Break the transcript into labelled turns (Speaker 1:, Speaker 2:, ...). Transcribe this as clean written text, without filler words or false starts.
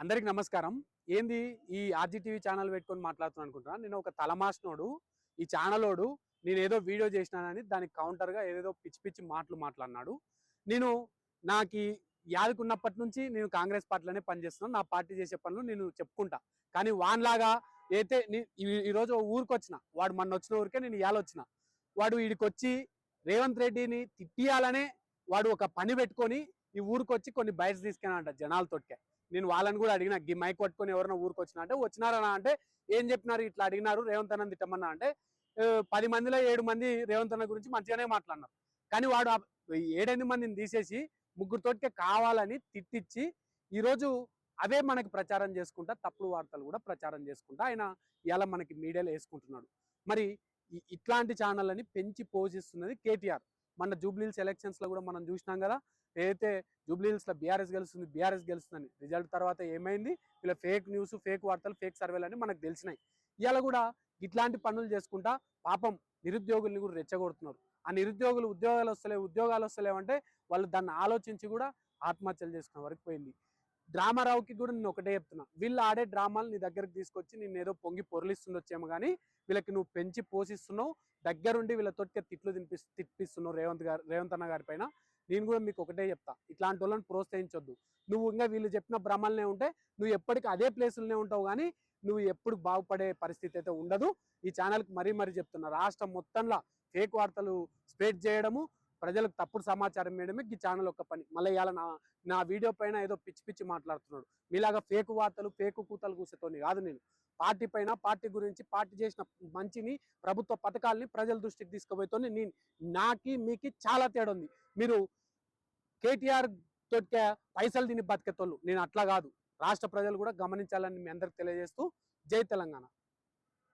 Speaker 1: అందరికి నమస్కారం. ఏంది ఈ ఆర్జీటీవీ ఛానల్ పెట్టుకొని మాట్లాడుతున్నాను అనుకుంటున్నా. నేను ఒక తలమాసినోడు, ఈ ఛానలోడు నేనేదో వీడియో చేసినానని దానికి కౌంటర్గా ఏదేదో పిచ్చి పిచ్చి మాటలు మాట్లాడినాడు. నేను నాకు యాదకున్నప్పటి నుంచి నేను కాంగ్రెస్ పార్టీలోనే పనిచేస్తున్నాను. నా పార్టీ చేసే పనులు నేను చెప్పుకుంటా. కానీ వాన్లాగా అయితే ఈరోజు ఊరికి వచ్చిన వాడు మొన్న వచ్చిన ఊరికే నేను ఇవాళ వచ్చిన. వాడు వీడికి వచ్చి రేవంత్ రెడ్డిని తిట్టియాలనే వాడు ఒక పని పెట్టుకొని ఈ ఊరికి వచ్చి కొన్ని బయట తీసుకెళ్ళాలంట జనాలతోటికే. నేను వాళ్ళని కూడా అడిగిన, ఈ మైక్ పట్టుకొని ఎవరైనా ఊరికి వచ్చినా అంటే వచ్చినారనా అంటే ఏం చెప్పినారు, ఇట్లా అడిగినారు రేవంత్ అన్న తిట్టమన్నా అంటే 10 మందిలో 7 మంది రేవంత్ అన్న గురించి మంచిగానే మాట్లాడినారు. కానీ వాడు 7-8 మందిని తీసేసి ముగ్గురితోటికే కావాలని తిట్టించి ఈరోజు అవే మనకి ప్రచారం చేసుకుంటా, తప్పుడు వార్తలు కూడా ప్రచారం చేసుకుంటా ఆయన ఇలా మనకి మీడియాలో వేసుకుంటున్నాడు. మరి ఇట్లాంటి ఛానళ్ళని పెంచి పోషిస్తున్నది కేటీఆర్. మన జూబ్లీహిల్స్ ఎలక్షన్స్లో కూడా మనం చూసినాం కదా, ఏదైతే జూబ్లీహిల్స్లో బీఆర్ఎస్ గెలుస్తుందని రిజల్ట్ తర్వాత ఏమైంది, ఇలా ఫేక్ న్యూస్, ఫేక్ వార్తలు, ఫేక్ సర్వేలు అని మనకు తెలిసినాయి. ఇవాళ కూడా ఇట్లాంటి పనులు చేసుకుంటా పాపం నిరుద్యోగుల్ని కూడా రెచ్చగొడుతున్నారు. ఆ నిరుద్యోగులు ఉద్యోగాలు వస్తలేవంటే వాళ్ళు దాన్ని ఆలోచించి కూడా ఆత్మహత్యలు చేసుకున్న వరకు పోయింది. డ్రామారావుకి కూడా నేను ఒకటే చెప్తున్నా, వీళ్ళు ఆడే డ్రామాలు నీ దగ్గరకు తీసుకొచ్చి నేను ఏదో పొంగి పొరలిస్తుండొచ్చేమో కానీ వీళ్ళకి నువ్వు పెంచి పోషిస్తున్నావు, దగ్గరుండి వీళ్ళతోటి తిప్పిస్తున్నావు రేవంత్ అన్న గారి పైన. నేను కూడా మీకు ఒకటే చెప్తా, ఇట్లాంటి వాళ్ళని ప్రోత్సహించొద్దు. నువ్వు ఇంకా వీళ్ళు చెప్పిన భ్రమలనే ఉంటే నువ్వు ఎప్పటికీ అదే ప్లేసులనే ఉంటావు కానీ నువ్వు ఎప్పుడు బాగుపడే పరిస్థితి అయితే ఉండదు. ఈ ఛానల్కి మరీ చెప్తున్నా, రాష్ట్రం మొత్తంలో ఫేక్ వార్తలు స్ప్రెడ్ చేయడము, ప్రజలకు తప్పుడు సమాచారం వేయడమే ఈ ఛానల్ ఒక పని. మళ్ళీ ఇవాళ నా వీడియో పైన ఏదో పిచ్చి మాట్లాడుతున్నాడు. మీలాగా ఫేక్ వార్తలు, ఫేక్ కూతలు కూసేతోని కాదు నేను. పార్టీ పైన, పార్టీ గురించి, పార్టీ చేసిన మంచిని, ప్రభుత్వ పథకాలని ప్రజల దృష్టికి తీసుకుపోతోని నేను మీకి చాలా తేడా ఉంది. మీరు కేటీఆర్ తోటి పైసలు తిని బతికేతోళ్ళు, నేను అట్లా కాదు. రాష్ట్ర ప్రజలు కూడా గమనించాలని మీ అందరికి తెలియజేస్తూ, జై తెలంగాణ.